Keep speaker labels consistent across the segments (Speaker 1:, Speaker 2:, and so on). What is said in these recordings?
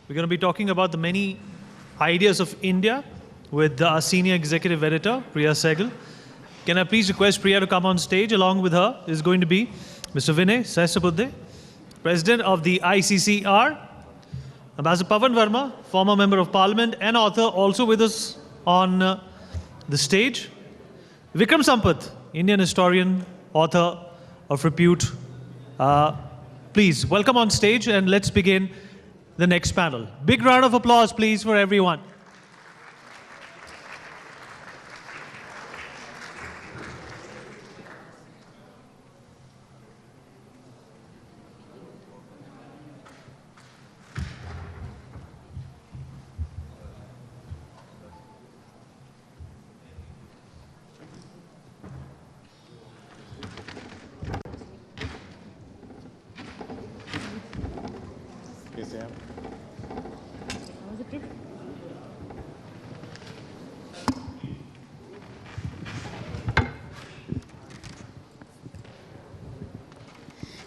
Speaker 1: We're going to be talking about the many ideas of India with our senior executive editor, Priya Sehgal. Can I please request Priya to come on stage? Along with her is going to be Mr. Vinay Sahasrabudhe, President of the ICCR, Ambassador Pavan Verma, former Member of Parliament and author, also with us on the stage, Vikram Sampath, Indian historian, author of repute. Please welcome on stage and let's begin the next panel. Big round of applause, please, for everyone.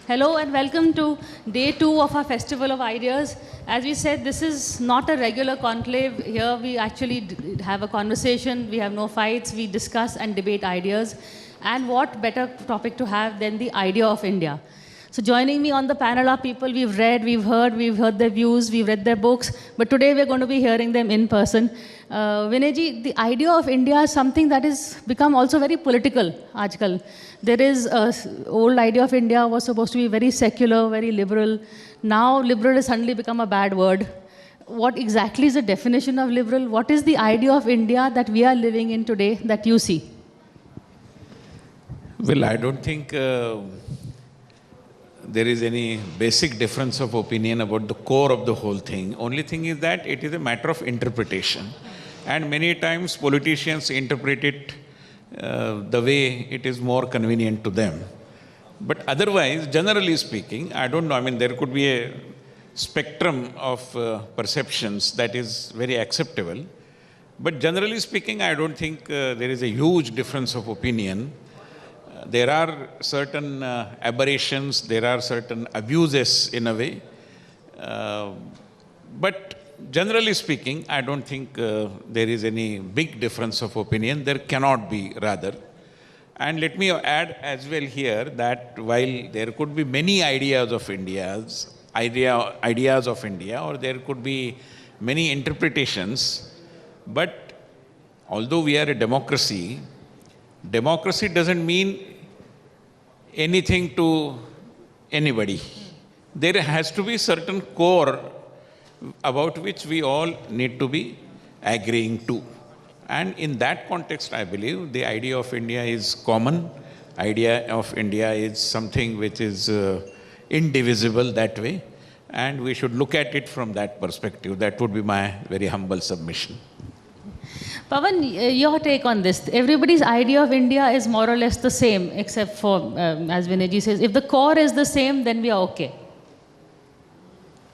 Speaker 2: Hello and welcome to day 2 of our Festival of Ideas. As we said, this is not a regular conclave. Here we actually have a conversation, we have no fights, we discuss and debate ideas. And what better topic to have than the idea of India. So joining me on the panel are people we've read, we've heard their views, we've read their books, but today we're going to be hearing them in person. Vinayji, the idea of India is something that has become also very political, aajkal. There is an old idea of India was supposed to be very secular, very liberal. Now liberal has suddenly become a bad word. What exactly is the definition of liberal? What is the idea of India that we are living in today that you see?
Speaker 3: Well, I don't think there is any basic difference of opinion about the core of the whole thing. Only thing is that it is a matter of interpretation. And many times politicians interpret it the way it is more convenient to them. But otherwise, generally speaking, I don't know, I mean, there could be a spectrum of perceptions that is very acceptable. But generally speaking, I don't think there is a huge difference of opinion. There are certain aberrations, there are certain abuses in a way. But generally speaking, I don't think there is any big difference of opinion. There cannot be, rather. And let me add as well here that while there could be many ideas of India, or there could be many interpretations, but although we are a democracy, democracy doesn't mean anything to anybody. There has to be certain core about which we all need to be agreeing to. And in that context, I believe the idea of India is common. Idea of India is something which is indivisible that way. And we should look at it from that perspective. That would be my very humble submission.
Speaker 2: Pavan, your take on this. Everybody's idea of India is more or less the same, except for, as Vinayji says, if the core is the same, then we are okay.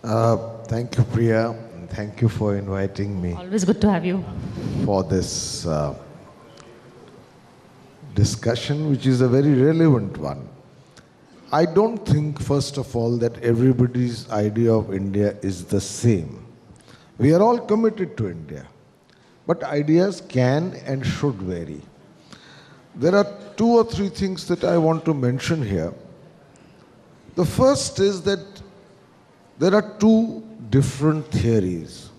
Speaker 4: Thank you, Priya, and thank you for inviting me.
Speaker 2: Always good to have you.
Speaker 4: For this discussion, which is a very relevant one. I don't think, first of all, that everybody's idea of India is the same. We are all committed to India. But ideas can and should vary. There are 2 or 3 things that I want to mention here. The first is that there are 2 different theories.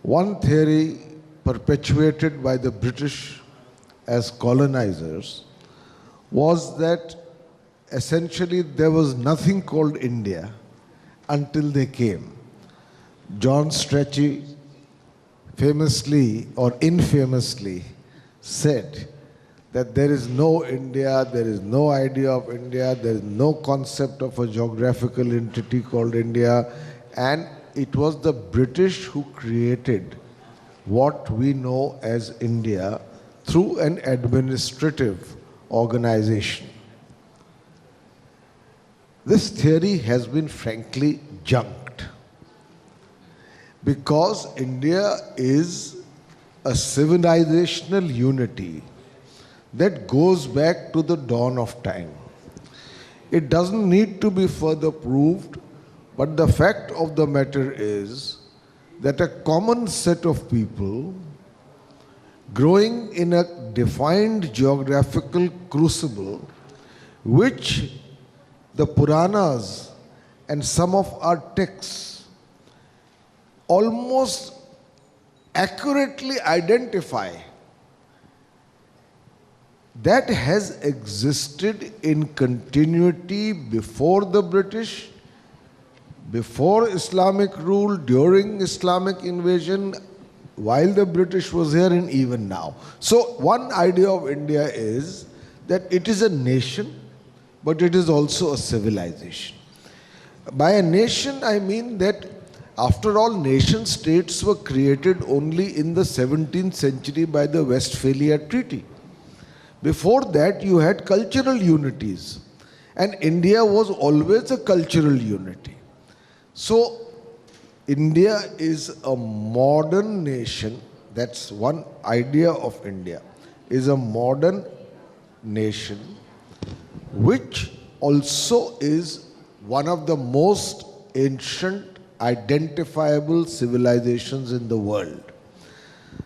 Speaker 4: One theory perpetuated by the British as colonizers was that essentially there was nothing called India until they came. John Strachey famously or infamously said that there is no India, there is no idea of India, there is no concept of a geographical entity called India, and it was the British who created what we know as India through an administrative organization. This theory has been frankly junked, because India is a civilizational unity that goes back to the dawn of time. It doesn't need to be further proved But the fact of the matter is that a common set of people growing in a defined geographical crucible, which the Puranas and some of our texts almost accurately identify, that has existed in continuity before the British, before Islamic rule, during Islamic invasion, while the British was here, and even now. So one idea of India is that it is a nation, but it is also a civilization. By a nation, I mean that after all, nation states were created only in the 17th century by the Westphalia Treaty. Before that, you had cultural unities, and India was always a cultural unity. So, India is a modern nation. That's one idea of India, is a modern nation, which also is one of the most ancient identifiable civilizations in the world.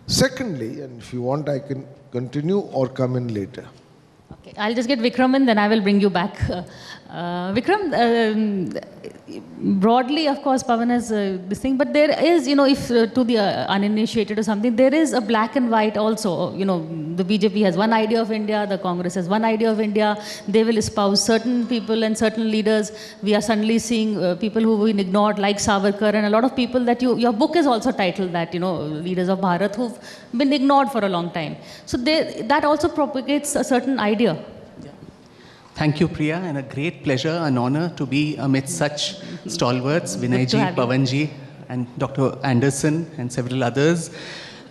Speaker 4: Secondly, and if you want, I can continue or come in later.
Speaker 2: Okay, I'll just get Vikram in, then I will bring you back. Vikram, broadly, of course, Pavan has this thing, but there is, if to the uninitiated or something, there is a black and white also. The BJP has one idea of India, the Congress has one idea of India. They will espouse certain people and certain leaders. We are suddenly seeing people who have been ignored, like Savarkar, and a lot of people that your book is also titled that, leaders of Bharat who've been ignored for a long time. So that also propagates a certain idea.
Speaker 5: Thank you, Priya, and a great pleasure and honor to be amidst such stalwarts, Vinayji, Pavanji, and Dr. Anderson, and several others.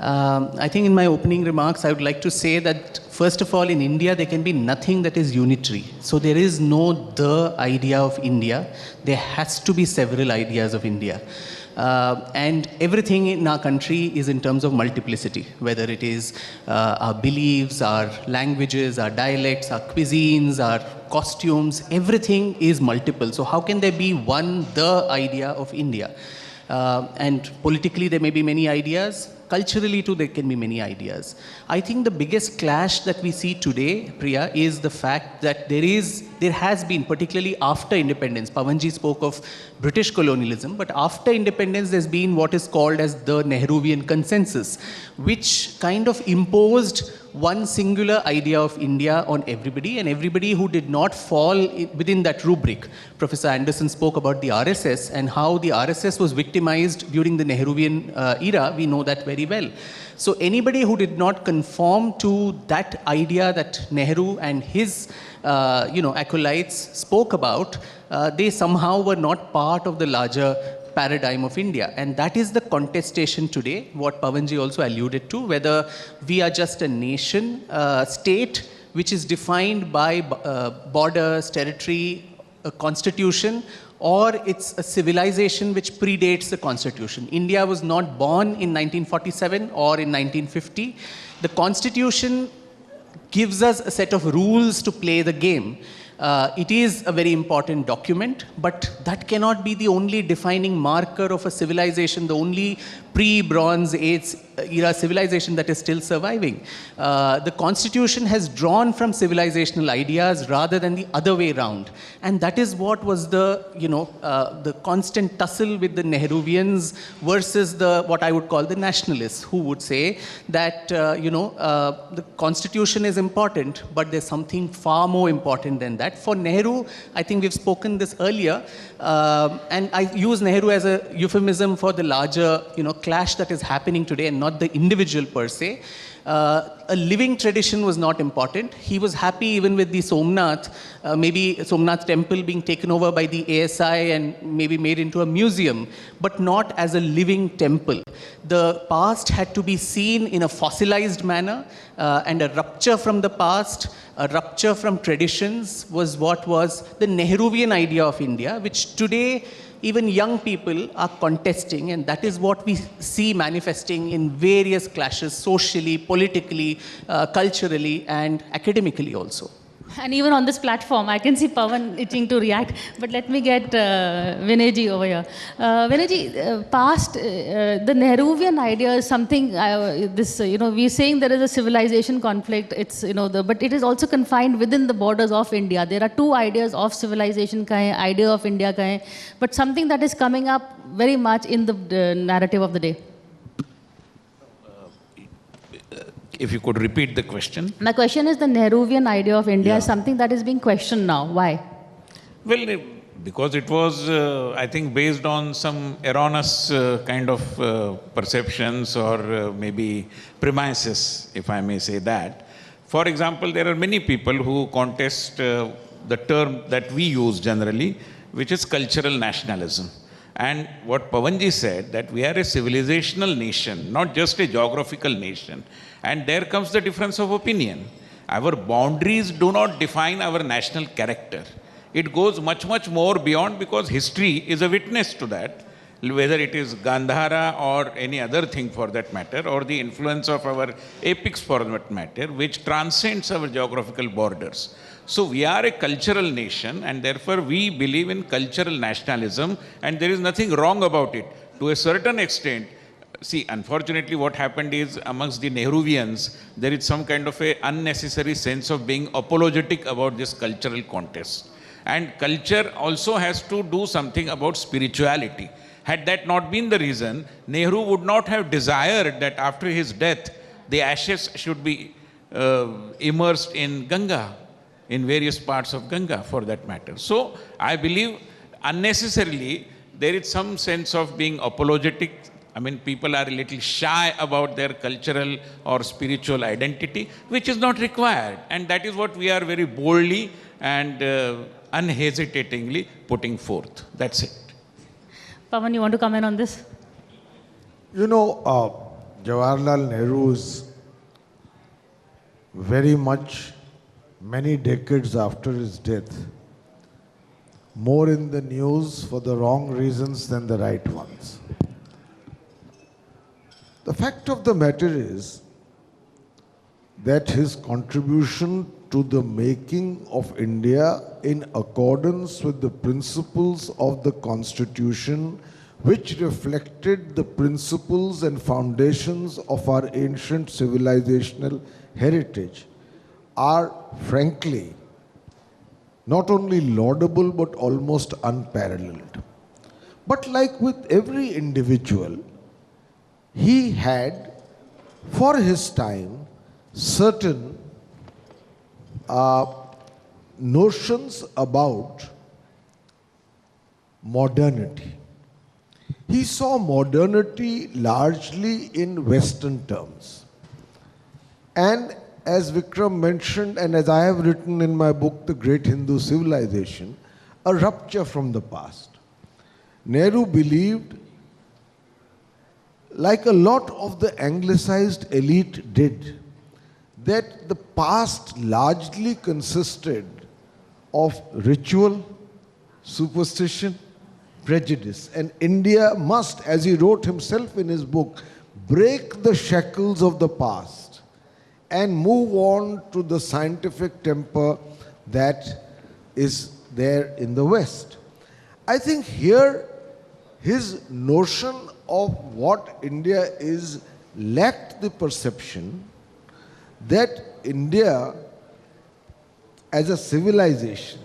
Speaker 5: I think in my opening remarks, I would like to say that, first of all, in India, there can be nothing that is unitary. So there is no the idea of India. There has to be several ideas of India. And everything in our country is in terms of multiplicity, whether it is our beliefs, our languages, our dialects, our cuisines, our costumes, everything is multiple. So how can there be one, the idea of India? And politically, there may be many ideas. Culturally, too, there can be many ideas. I think the biggest clash that we see today, Priya, is the fact that there has been, particularly after independence, Pavanji spoke of British colonialism, but after independence, there's been what is called as the Nehruvian consensus, which kind of imposed one singular idea of India on everybody, and everybody who did not fall within that rubric. Professor Anderson spoke about the RSS and how the RSS was victimized during the Nehruvian era. We know that very well. So anybody who did not conform to that idea that Nehru and his acolytes spoke about, they somehow were not part of the larger paradigm of India. And that is the contestation today, what Pavanji also alluded to, whether we are just a nation, state, which is defined by borders, territory, a constitution, or it's a civilization which predates the constitution. India was not born in 1947 or in 1950. The constitution gives us a set of rules to play the game. It is a very important document, but that cannot be the only defining marker of a civilization, the only pre-Bronze Age era civilization that is still surviving. The constitution has drawn from civilizational ideas rather than the other way around. And that is what was the constant tussle with the Nehruvians versus what I would call the nationalists, who would say that, the constitution is important, but there's something far more important than that. For Nehru, I think we've spoken this earlier, and I use Nehru as a euphemism for the larger, clash that is happening today, and not the individual per se. A living tradition was not important. He was happy even with the Somnath, maybe Somnath temple being taken over by the ASI and maybe made into a museum, but not as a living temple. The past had to be seen in a fossilized manner, and a rupture from the past, a rupture from traditions was what was the Nehruvian idea of India, which today even young people are contesting, and that is what we see manifesting in various clashes, socially, politically, culturally, and academically also.
Speaker 2: And even on this platform, I can see Pawan itching to react. But let me get Vinayji over here. Vinayji, the Nehruvian idea is something, we're saying there is a civilization conflict, but it is also confined within the borders of India. There are two ideas of civilization, idea of India, but something that is coming up very much in the narrative of the day.
Speaker 3: If you could repeat the question.
Speaker 2: My question is the Nehruvian idea of India is something that is being questioned now. Why?
Speaker 3: Well, because it was, I think, based on some erroneous kind of perceptions or maybe premises, if I may say that. For example, there are many people who contest the term that we use generally, which is cultural nationalism. And what Pawanji said, that we are a civilizational nation, not just a geographical nation. And there comes the difference of opinion. Our boundaries do not define our national character. It goes much, much more beyond, because history is a witness to that, whether it is Gandhara or any other thing for that matter, or the influence of our epics for that matter, which transcends our geographical borders. So we are a cultural nation, and therefore we believe in cultural nationalism, and there is nothing wrong about it. To a certain extent, see, unfortunately what happened is, amongst the Nehruvians, there is some kind of a unnecessary sense of being apologetic about this cultural contest. And culture also has to do something about spirituality. Had that not been the reason, Nehru would not have desired that after his death, the ashes should be immersed in Ganga, in various parts of Ganga for that matter. So I believe unnecessarily there is some sense of being apologetic. I mean, people are a little shy about their cultural or spiritual identity, which is not required. And that is what we are very boldly and unhesitatingly putting forth. That's it.
Speaker 2: Pawan, you want to comment on this?
Speaker 4: You know, Jawaharlal Nehru is very much, many decades after his death, more in the news for the wrong reasons than the right ones. The fact of the matter is that his contribution to the making of India in accordance with the principles of the Constitution, which reflected the principles and foundations of our ancient civilizational heritage, are frankly not only laudable but almost unparalleled. But like with every individual, he had, for his time, certain notions about modernity. He saw modernity largely in Western terms. And as Vikram mentioned, and as I have written in my book, The Great Hindu Civilization, a rupture from the past. Nehru believed, like a lot of the anglicized elite did, that the past largely consisted of ritual, superstition, prejudice. And India must, as he wrote himself in his book, break the shackles of the past and move on to the scientific temper that is there in the West. I think here his notion of what India is lacked the perception that India as a civilization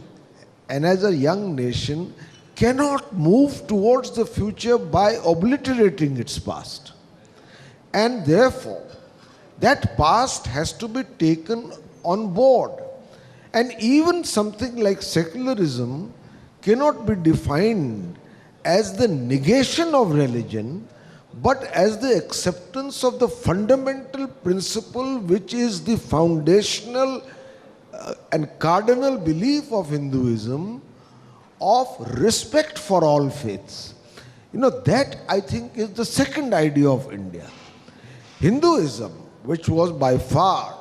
Speaker 4: and as a young nation cannot move towards the future by obliterating its past. And therefore, that past has to be taken on board. And even something like secularism cannot be defined as the negation of religion, but as the acceptance of the fundamental principle which is the foundational and cardinal belief of Hinduism of respect for all faiths. You know, that I think is the second idea of India. Hinduism, which was by far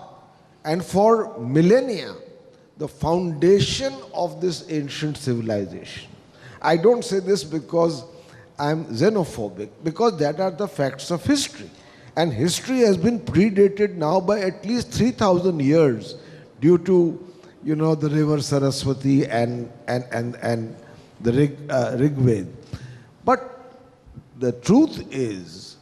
Speaker 4: and for millennia the foundation of this ancient civilization. I don't say this because I'm xenophobic, because that are the facts of history. And history has been predated now by at least 3,000 years due to you know, the river Saraswati and the Rigved. But the truth is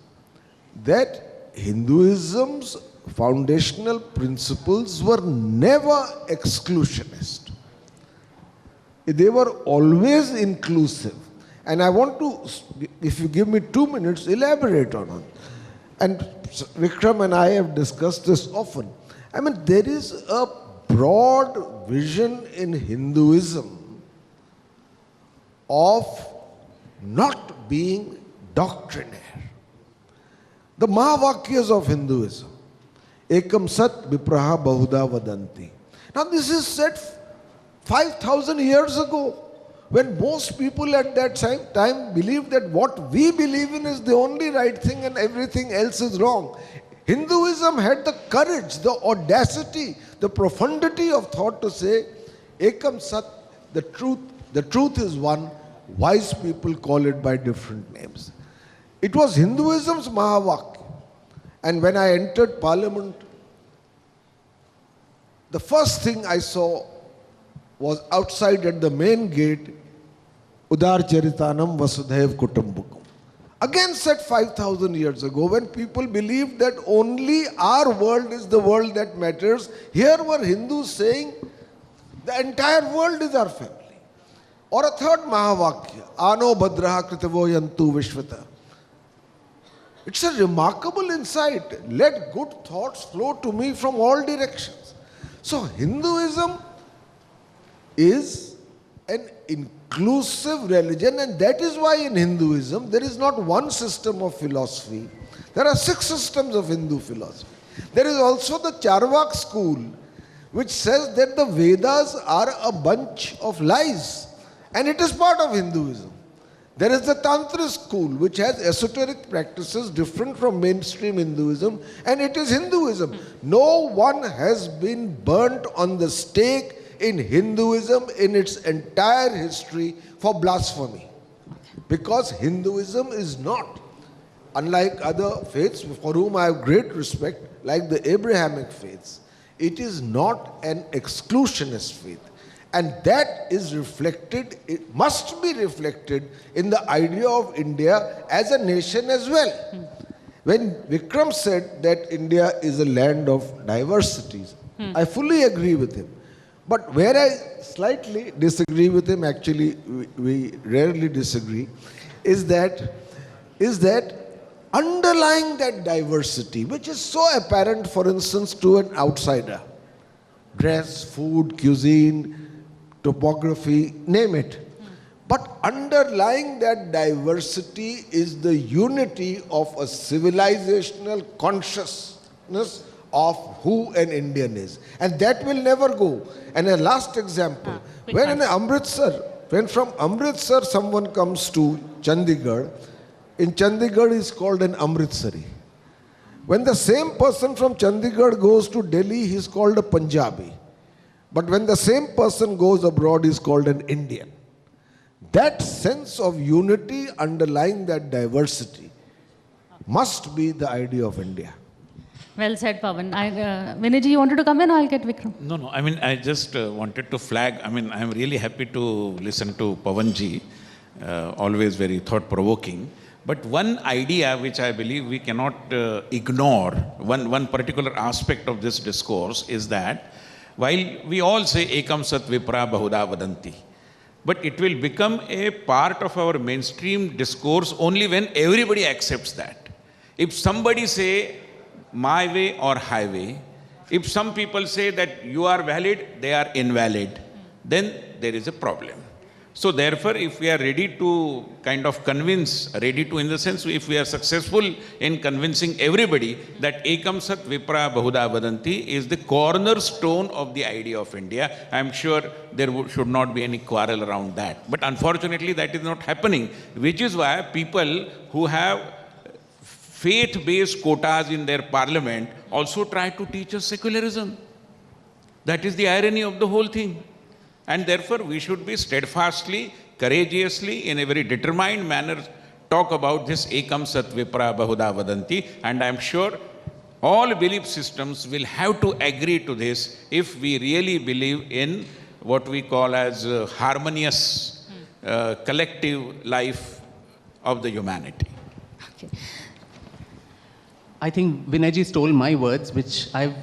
Speaker 4: that Hinduism's foundational principles were never exclusionist. They were always inclusive. And I want to, if you give me 2 minutes, elaborate on it. And Vikram and I have discussed this often. I mean, there is a broad vision in Hinduism of not being doctrinaire. The Mahavakyas of Hinduism, Ekam Sat Vipraha Bahuda Vadanti. Now this is said 5,000 years ago, when most people at that time believed that what we believe in is the only right thing and everything else is wrong. Hinduism had the courage, the audacity, the profundity of thought to say, Ekam Sat, the truth is one, wise people call it by different names. It was Hinduism's Mahavakya. And when I entered parliament, the first thing I saw was outside at the main gate, Udar Charitanam Vasudhaiv Kutumbakam. Again said 5,000 years ago, when people believed that only our world is the world that matters, here were Hindus saying the entire world is our family. Or a third Mahavakya, Ano Bhadraha Kritavo Yantu Vishvata. It's a remarkable insight. Let good thoughts flow to me from all directions. So Hinduism is an inclusive religion, and that is why in Hinduism there is not one system of philosophy. There are 6 systems of Hindu philosophy. There is also the Charvak school, which says that the Vedas are a bunch of lies, and it is part of Hinduism. There is the Tantra school, which has esoteric practices different from mainstream Hinduism, and it is Hinduism. No one has been burnt on the stake in Hinduism in its entire history for blasphemy. Because Hinduism is not, unlike other faiths for whom I have great respect, like the Abrahamic faiths, it is not an exclusionist faith. And that is reflected, it must be reflected in the idea of India as a nation as well. When Vikram said that India is a land of diversities, I fully agree with him. But where I slightly disagree with him, actually we rarely disagree, is that underlying that diversity, which is so apparent, for instance, to an outsider, dress, food, cuisine, topography, name it. But underlying that diversity is the unity of a civilizational consciousness of who an Indian is. And that will never go. And a when from Amritsar someone comes to Chandigarh, in Chandigarh is called an Amritsari. When the same person from Chandigarh goes to Delhi, he is called a Punjabi. But when the same person goes abroad, he is called an Indian. That sense of unity underlying that diversity must be the idea of India.
Speaker 2: Well said, Pawan. Vinay ji, you wanted to come in, or I'll get Vikram?
Speaker 3: No, I mean, I just wanted to flag, I'm really happy to listen to Pawanji, always very thought-provoking. But one idea which I believe we cannot ignore, one particular aspect of this discourse is that while we all say Ekam Sat Vipra Bahuda Vadanti, but it will become a part of our mainstream discourse only when everybody accepts that. If somebody say my way or highway, if some people say that you are valid, they are invalid, then there is a problem. So therefore, if we are ready to kind of convince, in the sense, if we are successful in convincing everybody that Ekam Sat Vipra Bahuda Vadanti is the cornerstone of the idea of India, I am sure there should not be any quarrel around that. But unfortunately, that is not happening, which is why people who have faith-based quotas in their parliament also try to teach us secularism. That is the irony of the whole thing. And therefore, we should be steadfastly, courageously, in a very determined manner, talk about this Ekam Sat Vipra Bahuda Vadanti. And I am sure All belief systems will have to agree to this if we really believe in what we call as harmonious collective life of the humanity.
Speaker 2: Okay.
Speaker 5: I think Vinayji stole my words, which I've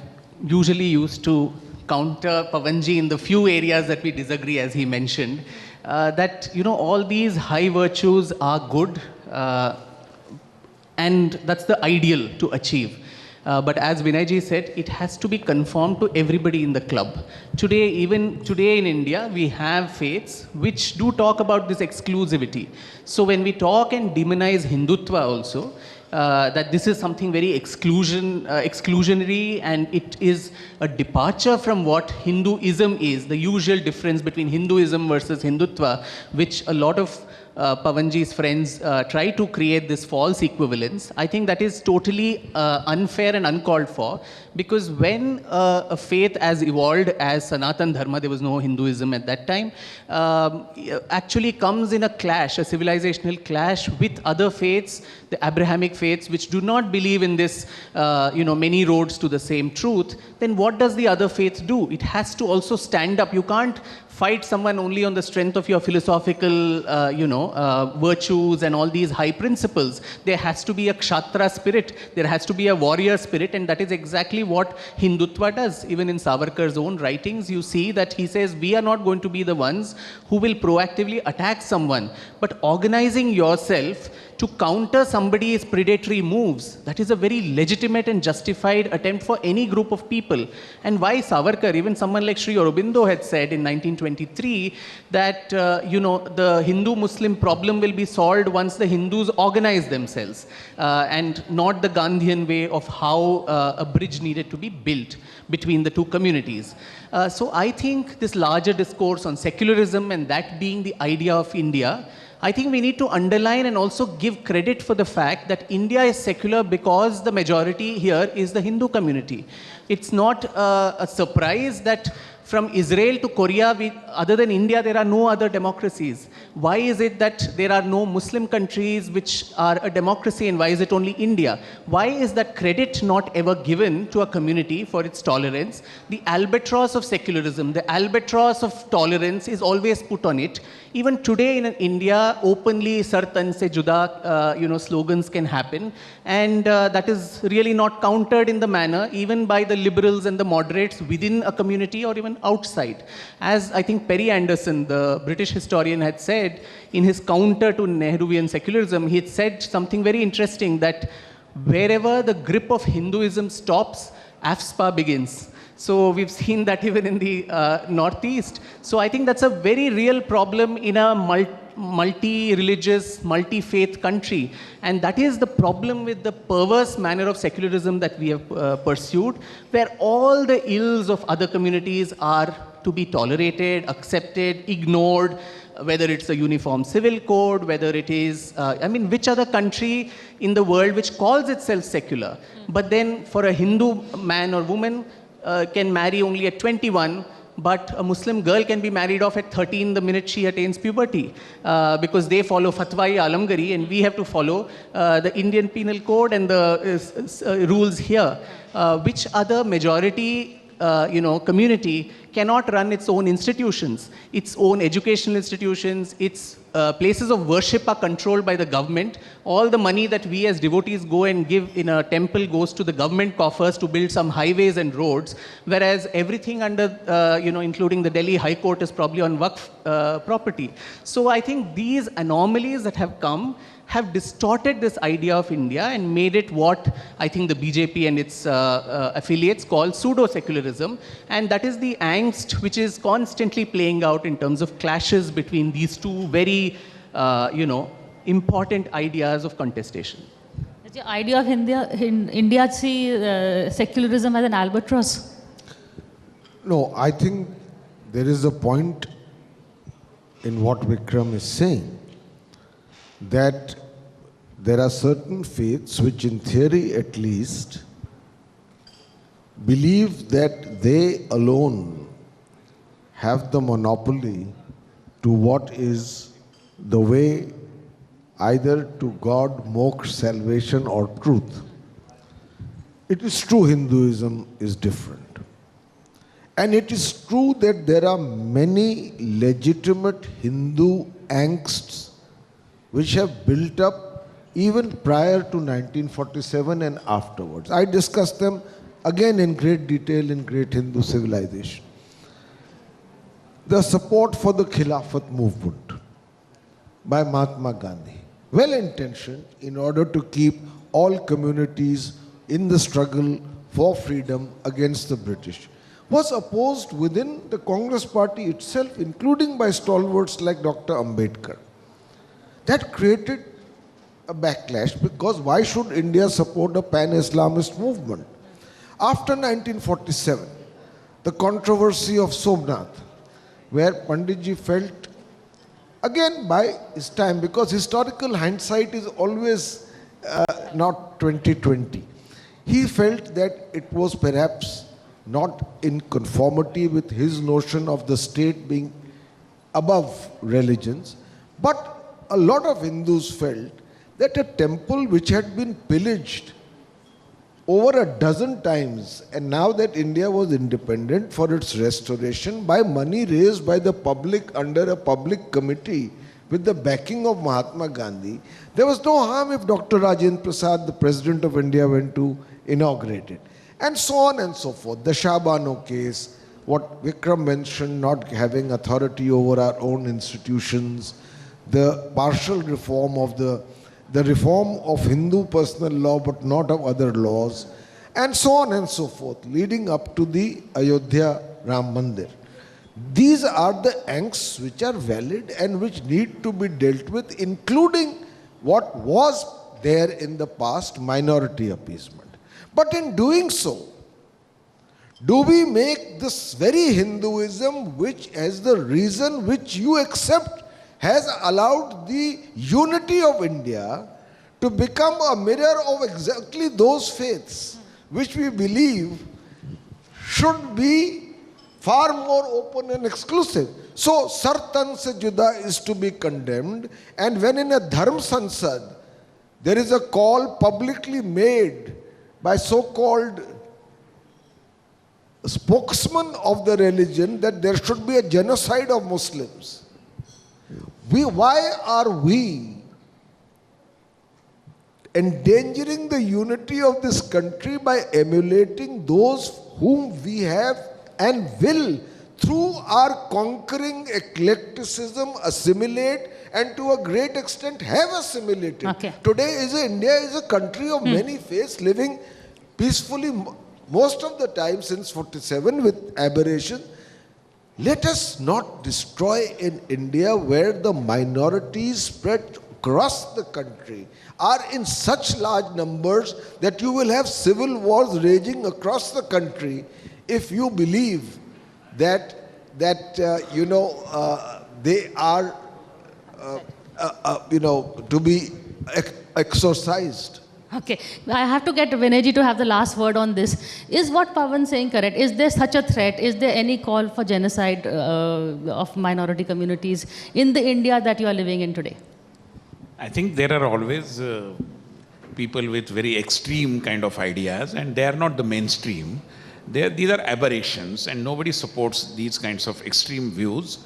Speaker 5: usually used to counter Pavanji in the few areas that we disagree, as he mentioned. That, you know, all these high virtues are good, and that's the ideal to achieve. But as Vinayji said, it has to be conformed to everybody in the club. Today, even today in India, we have faiths which do talk about this exclusivity. So when we talk and demonize Hindutva also, that this is something very exclusionary, and it is a departure from what Hinduism is, the usual difference between Hinduism versus Hindutva, which a lot of Pavanji's friends try to create this false equivalence. I think that is totally unfair and uncalled for, because when a faith as evolved as Sanatan Dharma, there was no Hinduism at that time, actually comes in a clash, a civilizational clash with other faiths, the Abrahamic faiths, which do not believe in this, many roads to the same truth, then what does the other faith do? It has to also stand up. You can't fight someone only on the strength of your philosophical, virtues and all these high principles. There has to be a Kshatriya spirit. There has to be a warrior spirit, and that is exactly what Hindutva does. Even in Savarkar's own writings, you see that he says, we are not going to be the ones who will proactively attack someone, but organizing yourself to counter somebody's predatory moves, that is a very legitimate and justified attempt for any group of people. And why Savarkar, even someone like Sri Aurobindo had said in 1923 that, the Hindu-Muslim problem will be solved once the Hindus organize themselves, and not the Gandhian way of how a bridge needed to be built between the two communities. So I think this larger discourse on secularism and that being the idea of India, I think we need to underline and also give credit for the fact that India is secular because the majority here is the Hindu community. It's not a surprise that from Israel to Korea, other than India, there are no other democracies. Why is it that there are no Muslim countries which are a democracy, and why is it only India? Why is that credit not ever given to a community for its tolerance? The albatross of secularism, the albatross of tolerance is always put on it. Even today in India, openly "Sar tan se juda" slogans can happen, and that is really not countered in the manner even by the liberals and the moderates within a community or even outside. As I think Perry Anderson, the British historian, had said in his counter to Nehruvian secularism, he had said something very interesting, that wherever the grip of Hinduism stops, AFSPA begins. So we've seen that even in the Northeast. So I think that's a very real problem in a multi-religious, multi-faith country. And that is the problem with the perverse manner of secularism that we have pursued, where all the ills of other communities are to be tolerated, accepted, ignored, whether it's a uniform civil code, whether it is, which other country in the world which calls itself secular, but then for a Hindu man or woman, can marry only at 21, but a Muslim girl can be married off at 13 the minute she attains puberty, because they follow Fatwa-i Alamgari and we have to follow the Indian Penal Code and the rules here. Which other majority community cannot run its own institutions, its own educational institutions, its places of worship are controlled by the government. All the money that we as devotees go and give in a temple goes to the government coffers to build some highways and roads, whereas everything under, including the Delhi High Court, is probably on Waqf property. So I think these anomalies that have come have distorted this idea of India and made it what I think the BJP and its affiliates call pseudo-secularism. And that is the angst which is constantly playing out in terms of clashes between these two very, important ideas of contestation.
Speaker 2: The idea of India see secularism as an albatross.
Speaker 4: No, I think there is a point in what Vikram is saying, that there are certain faiths which, in theory at least, believe that they alone have the monopoly to what is the way either to God, moksha, salvation or truth. it is true Hinduism is different. And it is true that there are many legitimate Hindu angsts which have built up even prior to 1947 and afterwards. I discussed them again in great detail in Great Hindu Civilization. The support for the Khilafat movement by Mahatma Gandhi, well intentioned in order to keep all communities in the struggle for freedom against the British, was opposed within the Congress party itself, including by stalwarts like Dr. Ambedkar. That created a backlash, because why should India support a pan-Islamist movement? After 1947, the controversy of Somnath, where Panditji felt, again by his time, because historical hindsight is always not 2020, he felt that it was perhaps not in conformity with his notion of the state being above religions. But a lot of Hindus felt that a temple which had been pillaged over a dozen times, and now that India was independent, for its restoration by money raised by the public under a public committee with the backing of Mahatma Gandhi, there was no harm if Dr. Rajendra Prasad, the President of India, went to inaugurate it. And so on and so forth. The Shah Bano case, what Vikram mentioned, not having authority over our own institutions, the partial reform of the reform of Hindu personal law but not of other laws, and so on and so forth, leading up to the Ayodhya Ram Mandir. These are the angsts which are valid and which need to be dealt with, including what was there in the past, minority appeasement. But in doing so, do we make this very Hinduism, which as the reason which you accept has allowed the unity of India, to become a mirror of exactly those faiths which we believe should be far more open and exclusive? So, Sartan se juda is to be condemned, and when in a Dharm Sansad there is a call publicly made by so-called spokesman of the religion that there should be a genocide of Muslims, why are we endangering the unity of this country by emulating those whom we have and will, through our conquering eclecticism, assimilate, and to a great extent have assimilated?
Speaker 2: Okay.
Speaker 4: Today India is a country of many faiths, living peacefully most of the time since 47 with aberration. Let us not destroy in India, where the minorities spread across the country are in such large numbers that you will have civil wars raging across the country, if you believe that they are to be exorcised.
Speaker 2: Okay, I have to get Vinayji to have the last word on this. Is what Pawan saying correct? Is there such a threat? Is there any call for genocide of minority communities in the India that you are living in today?
Speaker 3: I think there are always people with very extreme kind of ideas, and they are not the mainstream. These are aberrations, and nobody supports these kinds of extreme views.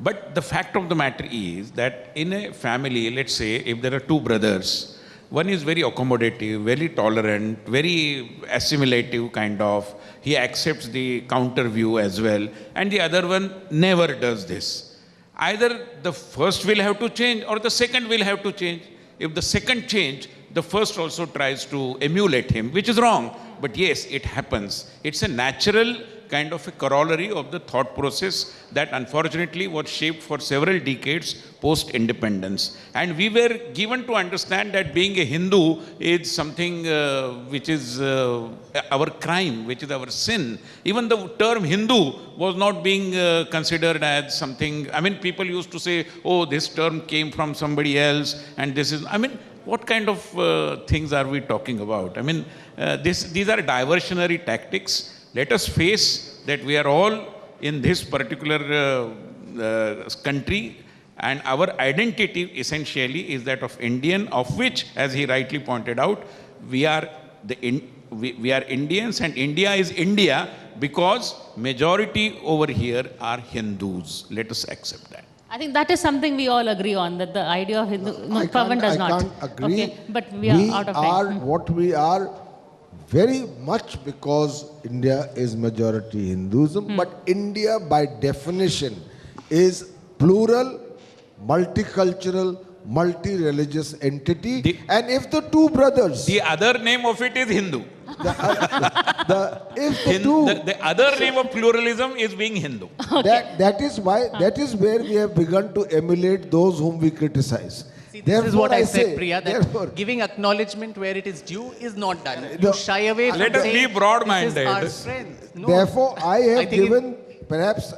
Speaker 3: But the fact of the matter is that in a family, let's say, if there are two brothers, one is very accommodative, very tolerant, very assimilative kind of, he accepts the counter view as well, and the other one never does this. Either the first will have to change or the second will have to change. If the second change, the first also tries to emulate him, which is wrong. But yes, it happens. It's a natural kind of a corollary of the thought process that unfortunately was shaped for several decades post-independence. And we were given to understand that being a Hindu is something which is our crime, which is our sin. Even the term Hindu was not being considered as something, I mean, people used to say, oh, this term came from somebody else, and this is, I mean, what kind of things are we talking about? I mean, these are diversionary tactics. Let us face that we are all in this particular country, and our identity essentially is that of Indian, of which, as he rightly pointed out, we are we are Indians and India is India because majority over here are Hindus. Let us accept that.
Speaker 2: I think that is something we all agree on, that the idea of Hindu, no,
Speaker 4: I
Speaker 2: Pavan does
Speaker 4: I
Speaker 2: not.
Speaker 4: can't agree.
Speaker 2: Okay, but we are out of time.
Speaker 4: What we are very much because India is majority Hinduism, but India by definition is plural, multicultural, multi-religious entity. And if the two brothers,
Speaker 3: The other name of it is Hindu.
Speaker 4: if the two,
Speaker 3: The other name of pluralism is being Hindu.
Speaker 4: that is why, that is where we have begun to emulate those whom we criticize.
Speaker 5: See, this is what I said, Priya, that
Speaker 4: therefore,
Speaker 5: giving acknowledgement where it is due is not done.
Speaker 4: No.
Speaker 5: You shy away from
Speaker 3: Let us
Speaker 5: saying,
Speaker 3: be broad-minded.
Speaker 5: This is our strength. No.
Speaker 4: therefore, I have
Speaker 5: I think
Speaker 4: given perhaps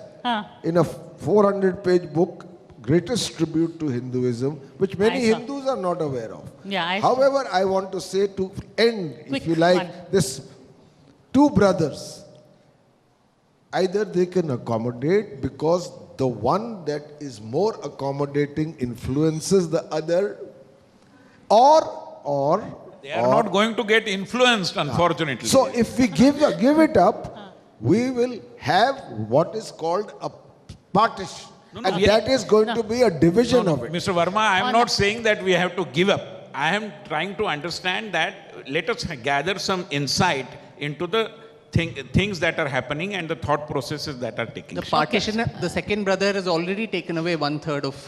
Speaker 4: in a 400-page book greatest tribute to Hinduism, which many
Speaker 2: I saw.
Speaker 4: Hindus are not aware of.
Speaker 2: Yeah, I saw.
Speaker 4: However, I want to say to end,
Speaker 2: Quick
Speaker 4: if you like,
Speaker 2: one.
Speaker 4: this two brothers, either they can accommodate because the one that is more accommodating influences the other, or
Speaker 3: They are not going to get influenced, unfortunately.
Speaker 4: so if we give it up, we will have what is called a partition.
Speaker 3: no,
Speaker 4: And
Speaker 3: we are-
Speaker 4: that is going to be a division of it.
Speaker 3: Mr. Verma, I am not saying that we have to give up. I am trying to understand that let us gather some insight into the things that are happening and the thought processes that are taking
Speaker 5: The
Speaker 3: shape.
Speaker 5: partition, the second brother has already taken away 1/3 of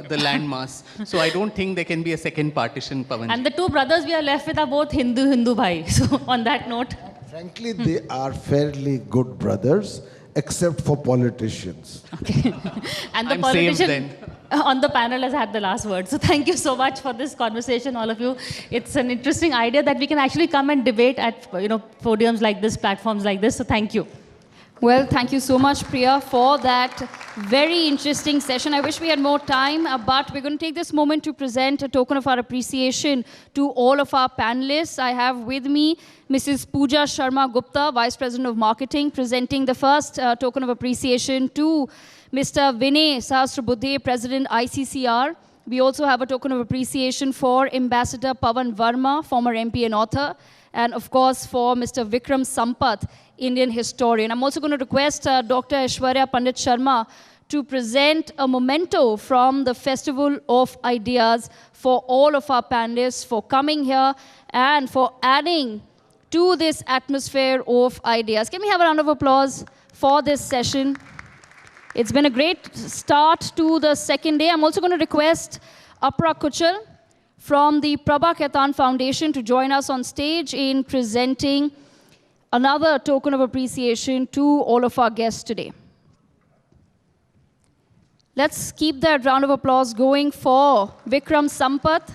Speaker 5: the land mass. So I don't think there can be a second partition, Pavan.
Speaker 2: And the two brothers we are left with are both Hindu bhai. So on that note,
Speaker 4: Frankly, they are fairly good brothers, except for politicians.
Speaker 2: okay. And the
Speaker 5: I'm
Speaker 2: politician
Speaker 5: saved
Speaker 2: on the panel has had the last word. So thank you so much for this conversation, all of you. It's an interesting idea that we can actually come and debate at podiums like this, platforms like this. So thank you.
Speaker 6: Well, thank you so much, Priya, for that very interesting session. I wish we had more time, but we're going to take this moment to present a token of our appreciation to all of our panelists. I have with me Mrs. Pooja Sharma Gupta, Vice President of Marketing, presenting the first token of appreciation to Mr. Vinay Sahasrabuddhe, President ICCR. We also have a token of appreciation for Ambassador Pavan Verma, former MP and author, and of course for Mr. Vikram Sampath, Indian historian. I'm also going to request Dr. Aishwarya Pandit Sharma to present a memento from the Festival of Ideas for all of our panelists for coming here and for adding to this atmosphere of ideas. Can we have a round of applause for this session? It's been a great start to the second day. I'm also going to request Apra Kuchal from the Prabha Khaitan Foundation to join us on stage in presenting another token of appreciation to all of our guests today. Let's keep that round of applause going for Vikram Sampath.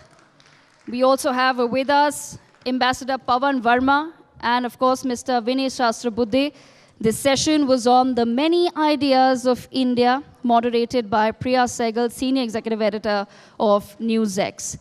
Speaker 6: We also have with us Ambassador Pavan Verma and, of course, Mr. Vinay Sahasrabuddhe. This session was on the many ideas of India, moderated by Priya Sehgal, Senior Executive Editor of NewsX.